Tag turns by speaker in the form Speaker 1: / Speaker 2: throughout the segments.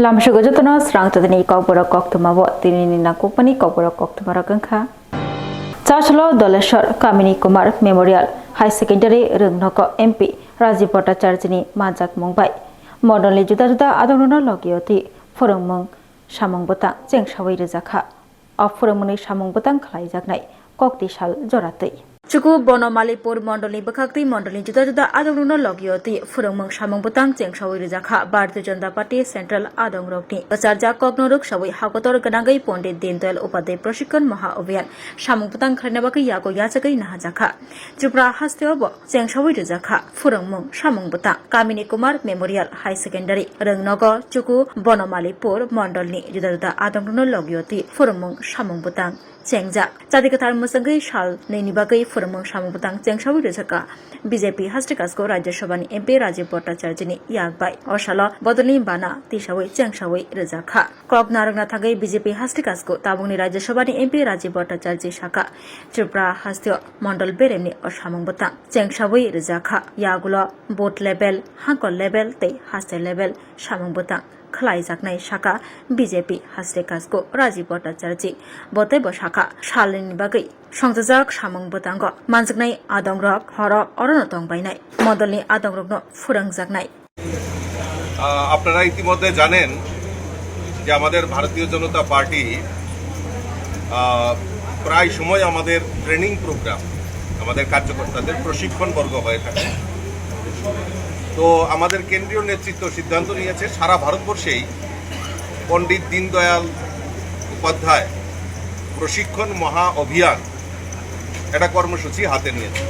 Speaker 1: Lamshu Gojotano, Swrangchati Kokborok Koktwma bo tinini na Kokpani Kokborok Koktwma rakangkha. Chachlo Doleshwar Kamini Kumar Memorial High Secondary Rungnoko MP Rajiv Bhattacharjini Majak Mumbai. Modonli juda-juda adongno logioti Phorongmung Samung Botang Jeng Sawai Rejakha. Of Phorongmuni Samung Botang Khlaijaknai Kokti Sal Joratei. Cukup Bonomalipur Mondoli Bakakti Mondoli juda-juda adongno logioti Phorongmung Samung Botang Jeng Sawai Rejakha Bharatiya Janata Party Central Adongrokni Bacharja Koknorok Sawai Hakotor Ganagai Pondit Dindayal Upadhyay Prashikon Maha Abhiyan Samung Botang Khlainabagai Yago Yachagai Nahajakha Tripura Hasteo Jeng Sawai Rejakha Phorongmung Samung Botang Kamini Kumar Memorial High Secondary Rungnogo Cukup Bonomalipur Mondolni juda-juda adongno logioti Phorongmung Samung Botang Chengjak Chati Kathar Musangai Shal Neinibagai Phorongmung Samung Botang Jeng Sawai Rejakha BJP Hastrikasko Rajya Sabhani MP Rajiv Bhattacharjini Yakbai Oshalo Bodolni Bana Tisawai Jeng Sawai Rejakha Krok Naragna Thagai BJP Hastrikasko Tabungni Rajya Sabhani MP Rajiv Bhattacharji Shaka Tripura Hasteo Mondol Beremni Samung Botang Jeng Sawai Rejakha Yagulo Boat Level Hangkol Level Te Haste Level Samung Botang Khlaijaknai Shaka BJP Hastrikasko Rajiv Bhattacharji Botebo Shaka Shalini Bagai Songjak Samung Botango Manjaknai Adongrok Horok Orono Tongbainai Modolni Adongrokno Phorongjaknai
Speaker 2: আপনারা ইতিমধ্যে জানেন যে আমাদের ভারতীয় জনতা party প্রায় সময় আমাদের training programme আমাদের কার্যকর্তাদের প্রশিক্ষণ বর্গ হয়ে থাকে তো আমাদের কেন্দ্রীয় নেতৃত্ব সিদ্ধান্ত নিয়েছে সারা ভারতবর্ষেই পণ্ডিত দীনদয়াল উপাধ্যায় প্রশিক্ষণ মহা অভিযান একটা কর্মসূচি হাতে নিয়েছে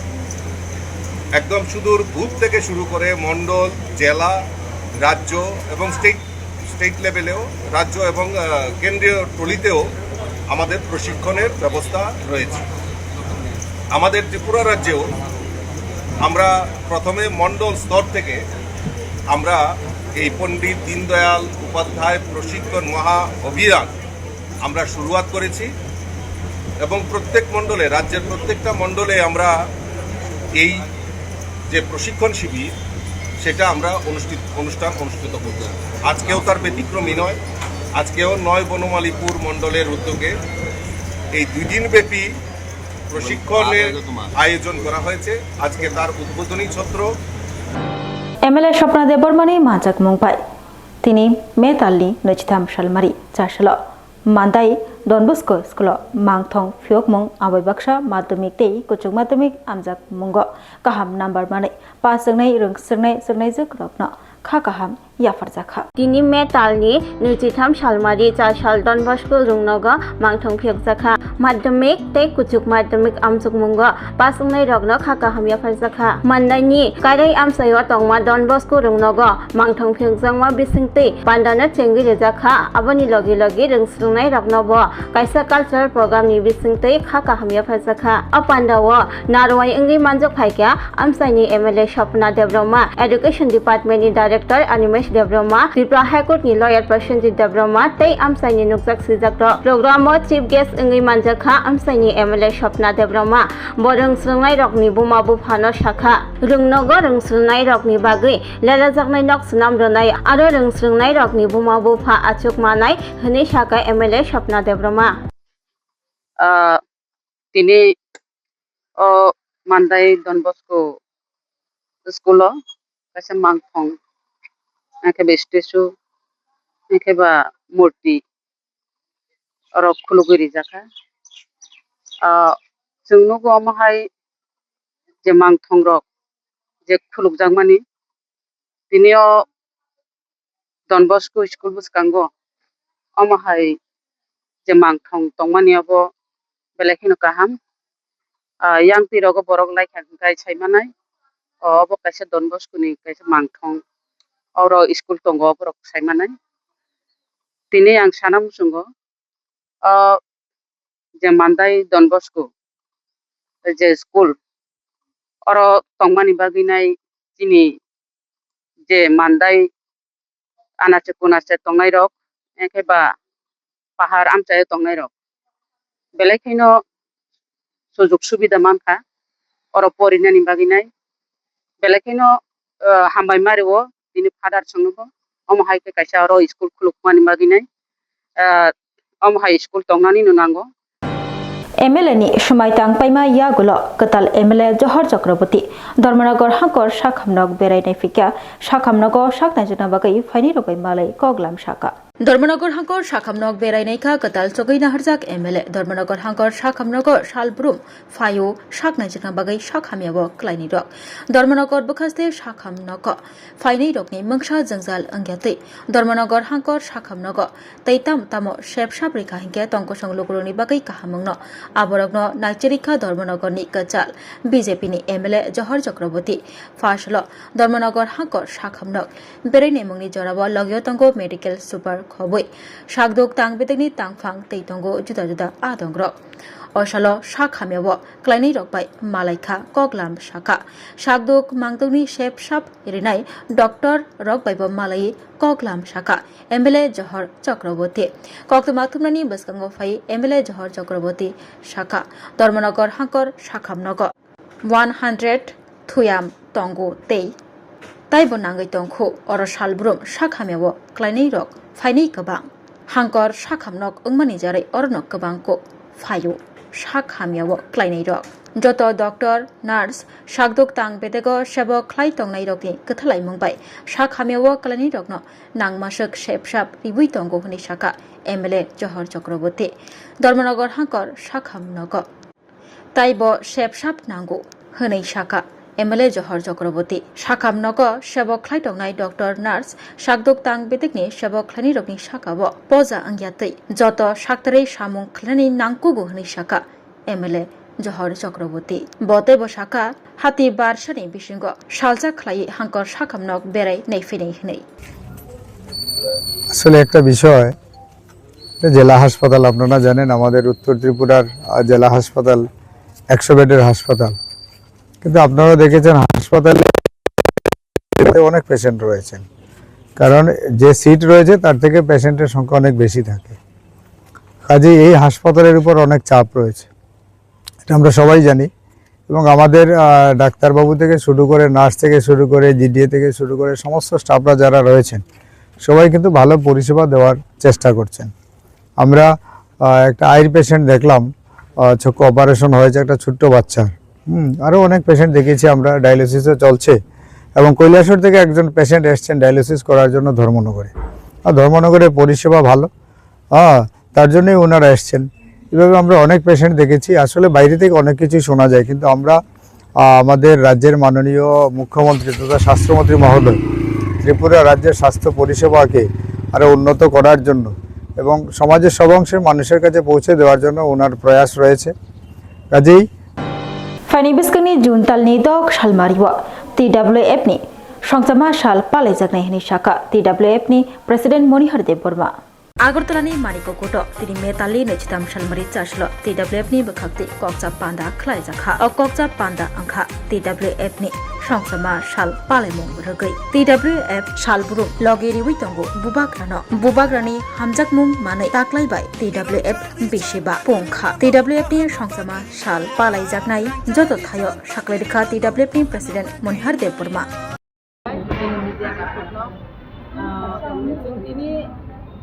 Speaker 2: একদম সুদূর বুথ থেকে শুরু করে মণ্ডল জেলা রাজ্য এবং স্টেট লেভেলেও রাজ্য এবং কেন্দ্রীয় টলিতেও আমাদের প্রশিক্ষণের ব্যবস্থা রয়েছে আমাদের ত্রিপুরা রাজ্যেও আমরা প্রথমে মণ্ডল স্তর থেকে আমরা এই পণ্ডিত দীনদয়াল উপাধ্যায় প্রশিক্ষণ মহা অভিযান আমরা শুরুয়াত করেছি এবং প্রত্যেক মণ্ডলে রাজ্যের প্রত্যেকটা মণ্ডলে আমরা এই যে প্রশিক্ষণ শিবির সেটা আমরা অনুষ্ঠান অনুষ্ঠিত করব আজকেও তার ব্যতিক্রমী নয় আজকেও নয় বনমালীপুর মণ্ডলের উদ্যোগে এই 2 দিনব্যাপী প্রশিক্ষণের আয়োজন করা হয়েছে আজকে তার উদ্বোধনী ছত্র
Speaker 1: MLA Swapna Bормani Majak Mumbai Tini Metalni Nechitham Shalmari Chashalo Mandai Don Bosco School Mangthong Phiokmung Abai-Baksha Madhyamik Tei Kuchuk Madhyamik Amjak Mungo Kaham number Mani Pasangnai Rungsangnai Jukrokno Khakaham Yafarjakha
Speaker 3: Tini Metalni Nechitham Shalmari Chashal Don Bosco Rungnogo Mangthong Phiokjakha Madhyamik Tei Kuchuk Madhyamik Amjak Mungo Pasangnai Rokno Khakaham Yafarjakha Mandai Karai Amsayo Tongma Don Bosco Rungnogo Mangthong Phiokjakma Bisingti Pandana Chengi Rejakha Aboni Logi Rungsangnai Rokno bo Kaisa Cultural Program ni Bisingti Khakaham Yafarjakha Apandawo Narwai Engi Manjak Phaikya Amsaini MLA Swapna Debroma Education Department ni Director Animesh Debroma Tripura High Court ni Lawyer Prasenjit Debroma Tei Amsaini Nukjak Sijakro Program Chief Guest Engi Manjakha Amsaini MLA Swapna Debroma Borung Sungnai Rokni Buma Bufano Shakha Rungnogo Rungsungnai Rokni Bagai Lelajaknai Nok Sunam Ronai Aro Rungsungnai Rokni Buma Bufa Achuk Manai Hni Shaka MLA Swapna Debroma
Speaker 4: Tini Mandai Don Bosco School Kaisa Mangthong Ekeba statue Ekeba murti Orok khuluguri Rejakha Jungnogo amahai je Mangthong rok je khulugjakmani tinio Don Bosco School bwskango amahai je Mangthong tongmani abo belai kaham yang tirogo borok gai saimanai abo kaisa Don Bosco ni kaisa Mangthong oro school tongo borok saimanai tini ang sana musungo je Mandai Don Bosco je school oro tongmani baginai chini je Mandai anache kunache tongnai rok ekeba pahar amchai tongnai rok belai sujog subida mankha oro porinani baginai belai hambai mario tini father songnogo Hai ke kaisa ro school khulukmani baginai hai school tongnani nunango
Speaker 1: MLA ni Shumaitang Paima Yagulo, Katal MLA Johor Chakraborty, Dharmanagar Hankor Shakhamnog Berai Fika, Shakhamnago Shaknajana Bagai, Fani Rogai Malay, Koglam Shaka. Dharmanagar Hankor Shakhamnog Berai Naika, Katal Chogaina Harzak MLA, Dharmanagar Hankor Shakhamnago, Shalbrum, Fayo, Shaknajana Bagai, Shakhamiago, Kleini Rock, Dharmanagar Bukaste, Shakhamnago, Fani Rokni, Mungsha Zanzal Angati, Dharmanagar Hankor Shakhamnago, Taitam Tamo, Shep Shabrika Hinke, Tonkosang Luguruni Bagai Kahamangno. Aborogno Nacherika Dharmanagar ni Kachal BJP ni MLA Johor Chakraborty Fashlo Dharmanagar Hankor Shakhamnog Berai Nemungni Jorabo Logyotongo Medical Super Khoboi Shakdok Tang Betegni Tangfang Teitongo Juda Juda Adongro Oshalo Shakhamyawo Kleini Rokbai Malaika Koglam Shaka Shakdok Mangtoni Shep Shap Irinai Dr. Rokbaibo Malai Koglam Shaka MLA Johor Chakraborty Koktwma Thumnani Baskango Fai MLA Johor Chakraborty Shaka Dharmanagar Hankor Shakhamnago 100 Thuyam Tongo Tei Taibo Nangai Tongkho Oro Shalbrum Shakhamyawo Kleini Rok Faini Kabang Hankor Shakhamnog Ungmani Jare Ornok Kabangko Fayo Shakhamyawo Kleini Rok Joto Doctor Nurse Shakdok Tang Bedego Shebo Klai Tongnai Rokni Kathalai Mungbai Shakhamyawo Kleini Rokno Nangmashak Shep Shap Ribui Tongo Huni Shaka MLA Johor Chakraborty Dharmanagar Hankor Shakhamnago Taibo Shep Shap Nango Huni Shaka MLA Johor Chakraborty Shakhamnago Shebo Klai Tongnai Doctor Nurse Shakdok Tang Bedegni Shebo Klani Rokni Shakawo Poza Angyatei Joto Shaktare Shamung Klani Nangkugo Huni Shaka MLA Johor Chakraborty Bote Bo Shaka Hati Barshani Bishingo Shalja Klai Hankor Shakhamnog Berai Neifini Hnei
Speaker 5: আসলে একটা বিষয় জেলা হাসপাতাল আপনারা জানেন আমাদের উত্তর ত্রিপুরার জেলা হাসপাতাল 100 বেডের হাসপাতাল কিন্তু আপনারা দেখেছেন হাসপাতালে অনেক পেশেন্ট রয়েছেন কারণ যে সিট রয়েছে তার থেকে পেশেন্টের সংখ্যা অনেক বেশি থাকে কাজেই এই হাসপাতালের উপর অনেক চাপ রয়েছে এটা আমরা সবাই জানি এবং আমাদের ডাক্তারবাবু থেকে শুরু করে নার্স থেকে শুরু করে জিডিএ থেকে শুরু করে সমস্ত স্টাফরা যারা রয়েছেন সবাই কিন্তু ভালো পরিষেবা দেওয়ার চেষ্টা করছেন আমরা একটা আইর পেশেন্ট দেখলাম চক্ষু অপারেশন হয়েছে একটা ছোট্ট বাচ্চা আরও অনেক পেশেন্ট দেখেছি আমরা ডায়ালিসিসে চলছে এবং কৈলাসহর থেকে একজন পেশেন্ট এসছেন ডায়ালিসিস করার জন্য ধর্মনগরে আর ধর্মনগরের পরিষেবা ভালো তার জন্যই ওনারা এসছেন এভাবে আমরা অনেক পেশেন্ট দেখেছি আসলে বাইরে থেকে অনেক কিছুই শোনা যায় কিন্তু আমরা আমাদের রাজ্যের মাননীয় মুখ্যমন্ত্রী তথা স্বাস্থ্যমন্ত্রী মহোদয় ত্রিপুরা রাজ্যের স্বাস্থ্য পরিষেবাকে আরও উন্নত করার জন্য এবং সমাজের সব অংশের মানুষের কাছে পৌঁছে দেওয়ার জন্য ওনার প্রয়াস রয়েছে কাজেই
Speaker 1: Fani Biskani Juntal ni Dok Shalmariwa TWF ni Swrangchati Shal Palaijaknai Hini Shaka TWF ni President Monihardev Burma Agartalani Maniko Koto Tini Metali Nechitam Shalmari Chashlo TWF ni Bakhakti Kokcha Panda Khlaijakha O Kokcha Panda Angkha TWF ni Swrangchati Shal Palaimung Ragai TWF Shalburu Logeri Witongo Bubagrani Hamjakmung Manai Taklaibai TWF Bishiba Pongkha TWF ni Swrangchati Shal Palaijaknai Joto Thayo Shaklairikha TWF ni President Monihardev Burma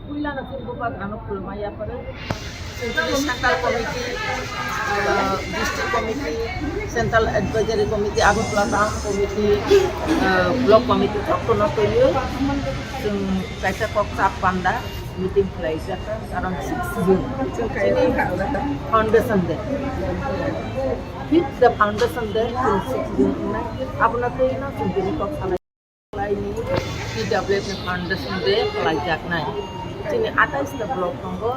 Speaker 6: Kuila na tin buka ano kulmaya para Central Committee, District Committee, Central Advisory Committee, Agutla Town Committee, Block Committee, Chakma to you. Kaisa Koksa Panda meeting place around 6 June. Foundation day. Hit the foundation day till 6 June. Apna to you na Central Koksa laini TWF Foundation day Palaijaknai. Sini 28 blok nonggo,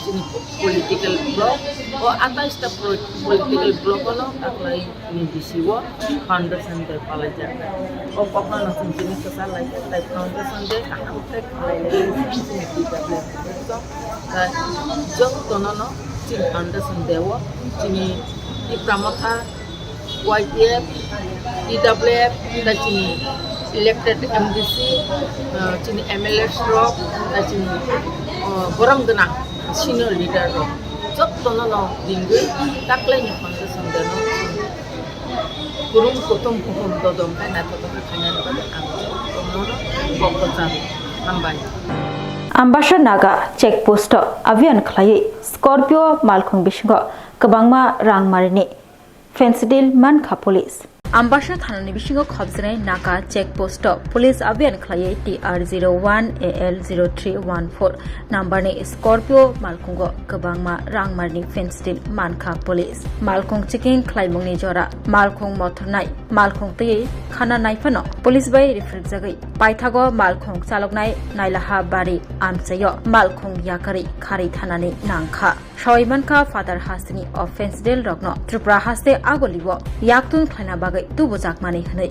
Speaker 6: sini political block, o 28 political block ono taklai ini disiwo foundation der Palaijaknai. O pokna nang sini kesal lagi, like foundation der kahaptek sini TWF. So, jong tonono sini foundation dewo, sini di Pramotha, YTF, TWF, dan sini elected MDC, sini MLA rock, dan sini borang genang senior leader rock. Jok tonono dinggu taklai ni foundation deno. Kurung kutum dodom kan atau kanyan pada angin. Tonono Koktwma हामबाय
Speaker 1: आम्बासा Naga checkpost अभियान खालायै Scorpio मालखुं बिसिंग गोबांमा रां मारिनि Phensedyl मानखा police आम्बासा थानानि बिसिंग खबजनाय Naga checkpost police अभियान खालायै TR01 AL 0314 नम्बरनि Scorpio मालखुंग गोबांमा रां मारिनि Phensedyl मानखा police मालखुं checking खालायमुंनि जरा मालखुं मथरनाय मालखुं तयै खाना नायफानो police बै रिफ्रेक जागै पाइथागो मालखुं चालकनाय नायलाहा बारि आमचयो मालखुं याकरि खारै थानानि नांखा सयमानखा father हास्तेनि अफेन्सिडिल रग्न Tripura हास्ते आगलिब याकतुन खायना बागै तुबो जाकमानि हनै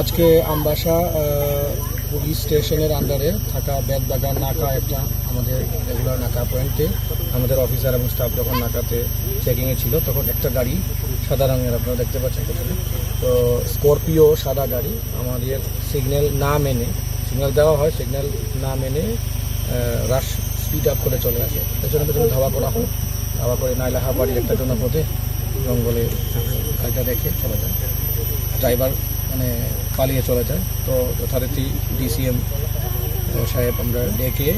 Speaker 7: আজকে আমবাসা পুলিশ স্টেশনের আন্ডারে থাকা বেদবাগান নাকা একটা আমাদের রেগুলার নাকা পয়েন্টে আমাদের অফিসার এবং স্টাফ যখন নাকাতে চেকিংয়ে ছিল তখন একটা গাড়ি সাদা রঙের আপনারা দেখতে পাচ্ছেন প্রথমে তো স্করপিও সাদা গাড়ি আমাদের সিগন্যাল না মেনে সিগন্যাল দেওয়া হয় সিগন্যাল না মেনে রাশ স্পিড আপ করে চলে আসে পেছনে পেছনে ধাওয়া করা হয় ধাওয়া করে নাইলাহা বাড়ির একটা জনপথে জঙ্গলে গাড়িটা রেখে চলে যায় ড্রাইভার মানে পালিয়ে চলে যায় তো যথারীতি DCM সাহেব আমরা ডেকে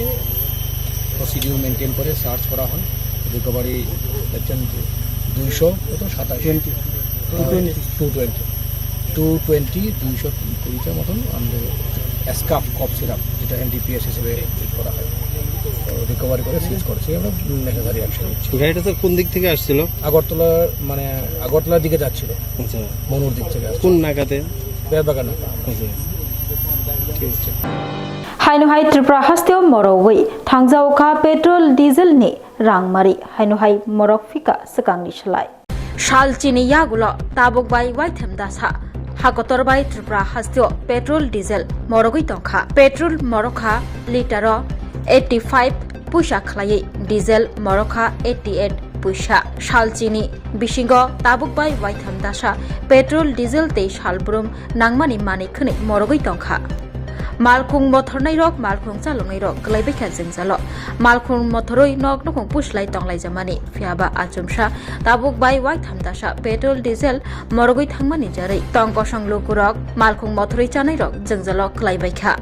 Speaker 7: প্রসিডিউর মেনটেন করে সার্চ করা হয় রিকভারি দেখছেন 227 220 মতন আমাদের স্কাফ কফ সিরাপ যেটা NDPS হিসেবে ট্রিট করা হয় তো রিকভারি করে সিজ করেছি আমরা নেসেসারি অ্যাকশন নিচ্ছি
Speaker 8: গাড়িটা তো কোন দিক থেকে আসছিল
Speaker 7: আগরতলা মানে আগরতলার দিকে যাচ্ছিল
Speaker 8: আচ্ছা
Speaker 7: মনুর দিক থেকে
Speaker 8: কোন নাগাতে
Speaker 7: বেদবাগান
Speaker 8: আচ্ছা ঠিক আছে
Speaker 1: हाइनुहाई त्रिपुरा हास्तेव मरौवै थांजावखा पेट्रोल डिजेल नि रांमारि हाइनुहाई मरक फिका सकांनि सलाय शाल चिनि यागुल ताबुक बाय वाइथेम दासा हाकतर बाय त्रिपुरा हास्तेव पेट्रोल डिजेल मरगै तंखा petrol मरखा litre 85 Pusa खलायै diesel मरखा 88 Pusa शाल चिनि बिसिंग ताबुक बाय वाइथेम दासा पेट्रोल डिजेल ते शालब्रुम नांमानि मानि खनै मरगै तंखा मालखुं मथरनाय रक मालखुं चालंनाय रक गलायबायखा जोंजाल मालखुं मथरै नक नखुं पुसलाय तंलाय जामानि फियाबा आचुमसा ताबुक बाय वाइ थामदासा पेट्रोल डिजेल मरगै थांमानि जारै तंक संलुकु रक मालखुं मथरै चानाय रक जोंजाल गलायबायखा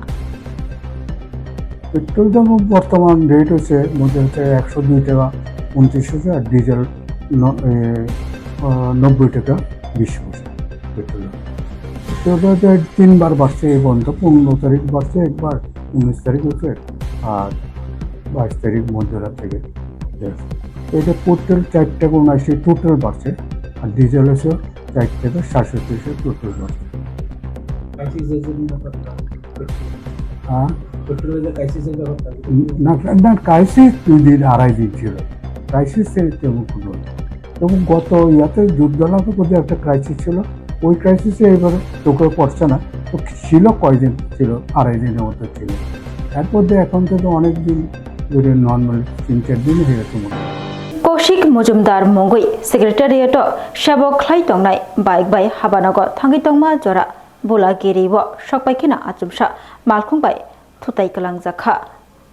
Speaker 9: पेट्रोल दाम बर्तमान रेट হচ্ছে মধ্যে 102 টাকা 29 পয়সা আর ডিজেল 90 টাকা 20 পয়সা পেট্রোল তো তিনবার বাড়ছে এই বন্ধ 15 তারিখ বাড়ছে একবার 19 তারিখ হচ্ছে আর 22 তারিখ মধ্যরাত থেকে এটা পেট্রোল 4 টাকা 79 টোটাল বাড়ছে আর ডিজেল হচ্ছে 4 টাকা 67 টোটাল বাড়ছে হ্যাঁ না ক্রাইসিস 2 দিন আড়াই দিন ছিল ক্রাইসিসের তেমন কোনো তখন গত ইয়াতে যুদ্ধলাভের মধ্যে একটা ক্রাইসিস ছিল ওই ক্রাইসিসে এবার তোকে পড়ছে না তো ছিল কয়দিন ছিল আড়াই দিনের মতো ছিল এর মধ্যে এখন তো অনেক দিন ধরে নর্মাল 3-4 দিন হয়ে গেছে
Speaker 1: कौशिक मजुमदार मंगै सेक्रेटारिएट सेबक खलाय तंनाय बाइक बाय हाबानग थांगै तंमा जरा बुलागिरिब सकबायखिना आचुमसा मालखुं बाय थुताय कलांजाखा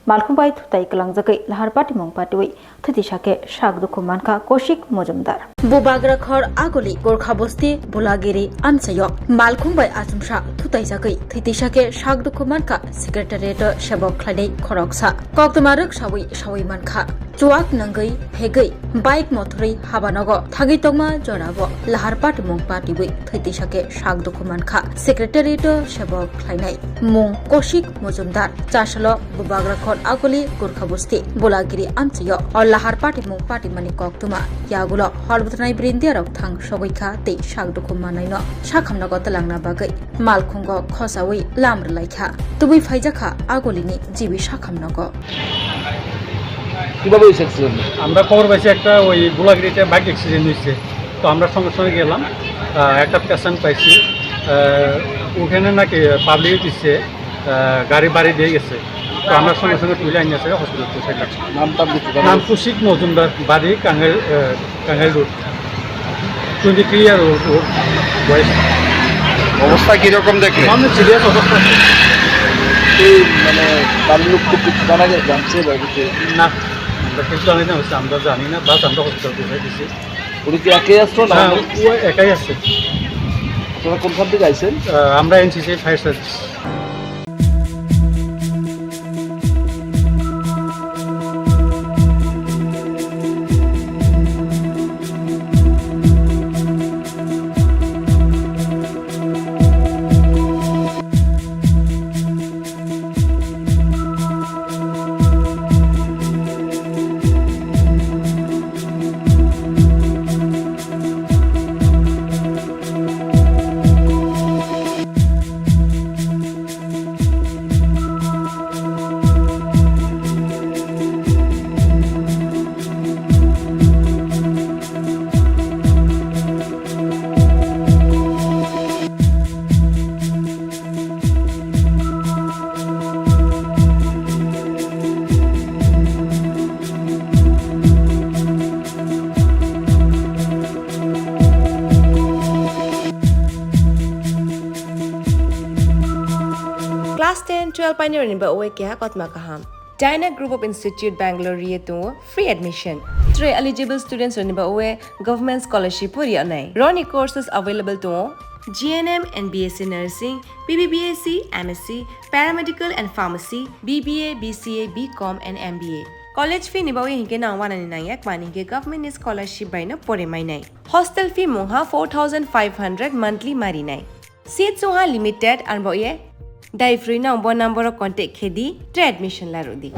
Speaker 1: मालखुं बाय थुताय कलांजाकै लाहार पार्टी मं पार्टीवै थतिसाके साग दुखु मानखा कौशिक मजुमदार बुबाग्राखर आगोली गोरखा बस्ती बुलागिरि आमसायक मालखुं बाय आचुमसा थुताय जाकै थतिसाके साग दुखु मानखा सेक्रेटारिएट सेबक खलायनाय खरकसा कोक्तमा रक्सावै सावै मानखा चुआक नंगै हेगै बाइक मथरै हाबानग थागै तंमा जराब लाहार पार्टी मं पार्टीवै थतिसाके साग दुखु मानखा सेक्रेटारिएट सेबक खलायनाय मुं कौशिक मजुमदार चासल बुबाग्राखर आगोली गोरखा बस्ती बुलागिरि आमसायक और लाहार पार्टी मं पार्टी मानि कोक्तमा यागुल हरबुतनाय ब्रिन्दियारक थां सबैखा तै साग दुखु मानायन साखामनग तलांना बागै मालखुंग खसावै लामरलायखा तुबै फाइजाखा आगोलिनि जिबि साखामनग
Speaker 8: কিভাবে এসেছিলেন
Speaker 10: আমরা খবর পাইছি একটা ওই গোলাগিরিতে বাইক অ্যাক্সিডেন্ট হয়েছে তো আমরা সঙ্গে সঙ্গে গেলাম একটা পেশেন্ট পাইছি ওখানে নাকি পাবলিক দিচ্ছে গাড়ি বাড়ি দিয়ে গেছে তো আমরা সঙ্গে সঙ্গে তুলে আনি আছে হসপিটাল নাম কৌশিক মজুমদার বাড়ি কাঙ্গাইল রোড 23 ইয়ার রোড বয়স
Speaker 8: অবস্থা কিরকম দেখলেন
Speaker 10: সামনে সিরিয়াস অবস্থা
Speaker 8: মানে বাড়ির লোক জানা জানছে বাড়িতে
Speaker 10: না কিছু জানি না হচ্ছে আমরা জানি না বাস আমরা হসপিটাল পৌঁছে দিচ্ছি
Speaker 8: উনি কি একাই আসতো না
Speaker 10: ও একাই আসছে
Speaker 8: আপনারা কোনখান থেকে আইছেন
Speaker 10: আমরা NCC fire service
Speaker 11: 12 pioneer ni ba oe kya Koktwma kaham. Dyna Group of Institute Bangalore riye to free admission. 3 eligible students ni ba oe government scholarship puri anai. Roni courses available to GNM and BSc Nursing, BBBAC, MSc, Paramedical and Pharmacy, BBA, BCA, BCom and MBA. College fee nibawi hinke na 199 mani ke government scholarship by na pore mai nai. Hostel fee moha 4500 monthly mari nai. Seats moha limited and boye dai free na bo number of contact khedi tre admission la rodi.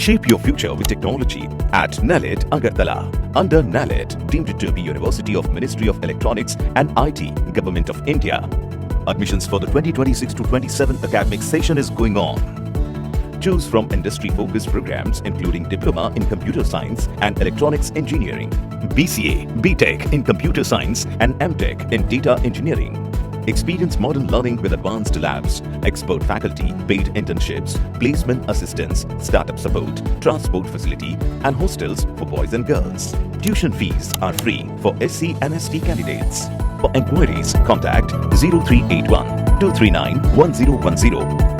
Speaker 12: Shape your future with technology at NALED Agartala. Under NALED, deemed to be University of Ministry of Electronics and IT, Government of India. Admissions for the 2026 to 27 academic session is going on. Choose from industry-focused programs including Diploma in Computer Science and Electronics Engineering, BCA, BTech in Computer Science and MTech in Data Engineering. Experience modern learning with advanced labs, expert faculty, paid internships, placement assistance, startup support, transport facility, and hostels for boys and girls. Tuition fees are free for SC and ST candidates. For enquiries, contact 0381 239 1010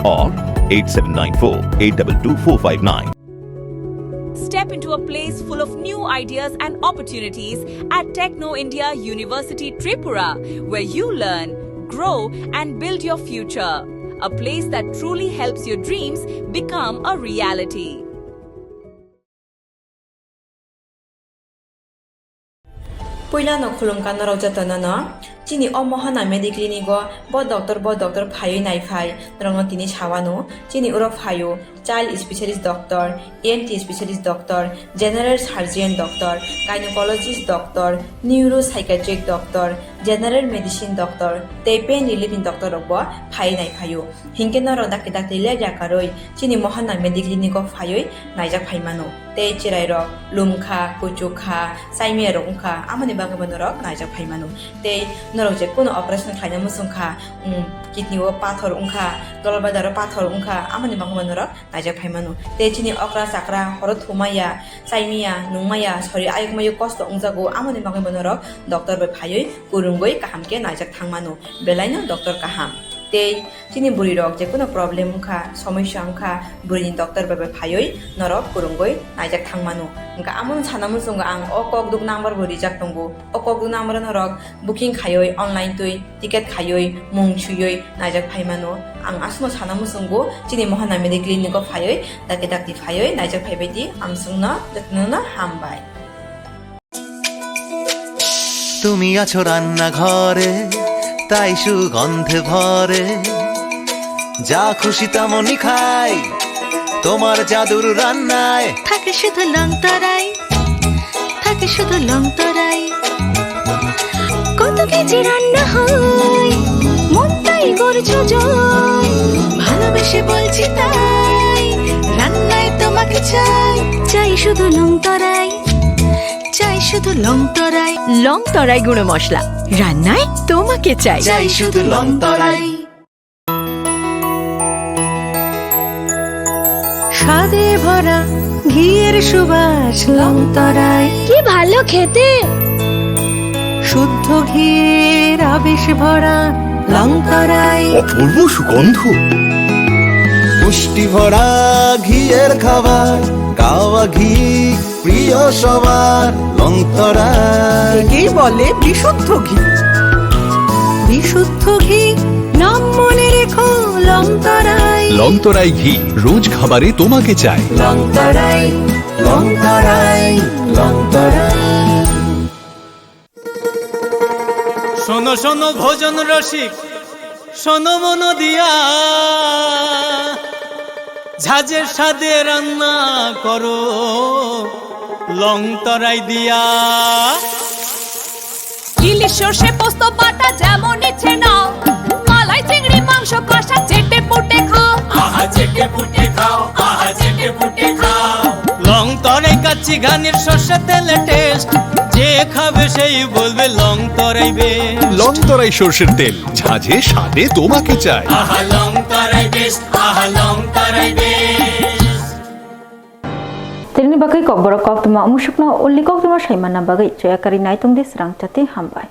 Speaker 12: or 8794 822 459.
Speaker 13: Step into a place full of new ideas and opportunities at Techno India University Tripura, where you learn, grow and build your future. A place that truly helps your dreams become a reality.
Speaker 14: Poila no khulum kan ro jatana na chini omohana mediclinic go bo doctor phayo nai phai rong tini chawano chini uro phayo child specialist doctor, ENT specialist doctor, general surgeon doctor, gynecologist doctor, neuropsychiatric doctor, general medicine doctor, te pain relieving doctor robo phai nai phayo hinke no ro dak le jakaroi chini mohana mediclinic go phayo naijak phaimano te chirai ro lumkha kuchukha saime rongkha amani bangabano ro naijak phaimano te norok je kono operation khaina musungkha kidney o pathor ungkha dolbadar pathor ungkha amani bangabano ro naijak phaimano te chini okra sakra horo thumaya saimia nungmaya sori ayukmayu kosto ungjago amani bangabano ro doctor bai phayoi kurungoi kahamke naijak thangmano belaino doctor kaham te chini buri rok je kono problem ungkha somosya ungkha buri doctor bai phayoi norok kurungoi naijak thangmano ungka amon chanamun sunga ang okok duk number buri jak tongo okok duk number norok booking khayoi online tui ticket khayoi mung chuyoi naijak phaimano ang asno chanamun sungo chini mohana mediclinic ko phayoi dakti phayoi naijak phaibaidi amsungna datnuna hambai
Speaker 15: তুমি আছো রান্না ঘরে তাই সুগন্ধে ভরে যা খুশি তেমনই খাই তোমার জাদুর রান্নায়
Speaker 16: থাকে শুধু লংতরাই থাকে শুধু লংতরাই কত কেজি রান্না হয় মনটাই করছো জয় ভালোবেসে বলছি তাই রান্নায় তোমাকে চাই চাই শুধু লংতরাই চাই শুধু লংতরাই লংতরাই গুঁড়ো মশলা রান্নায় তোমাকে চাই
Speaker 15: চাই শুধু লংতরাই
Speaker 16: স্বাদে ভরা ঘিয়ের সুবাস লংতরাই কি ভালো খেতে শুদ্ধ ঘিয়ের আবেশ ভরা লংতরাই
Speaker 15: অপূর্ব সুগন্ধ পুষ্টি ভরা ঘিয়ের খাবার গাওয়া ঘি প্রিয় সবার লংতরাই
Speaker 16: একেই বলে বিশুদ্ধ ঘি বিশুদ্ধ ঘি নাম মনে রেখো লংতরাই
Speaker 17: লংতরাই ঘি রোজ খাবারে তোমাকে চাই
Speaker 15: লংতরাই লংতরাই লংতরাই
Speaker 18: শোনো শোনো ভোজন রসিক শোনো মন দিয়া ঝাঁঝের স্বাদে রান্না করো লংতরাই দিয়া
Speaker 13: ইলিশ সর্ষে পোস্ত বাটা যেমন ইচ্ছে নাও মালাই চিংড়ি মাংস কষা চেটে পুটে খাও
Speaker 18: আহা চেটে পুটে খাও আহা চেটে পুটে খাও লংতরাই কাচ্চি ঘানির সর্ষে তেলে টেস্ট যে খাবে সেই বলবে লংতরাই বেশ
Speaker 17: লংতরাই সরষের তেল ঝাঁঝে স্বাদে তোমাকে চাই
Speaker 18: আহা লংতরাই বেশ আহা লংতরাই বেশ
Speaker 1: Tirini bagai Kokborok Koktwma umusukna uli Koktwma saimana bagai joya kari naitung di Swrangchati hambai.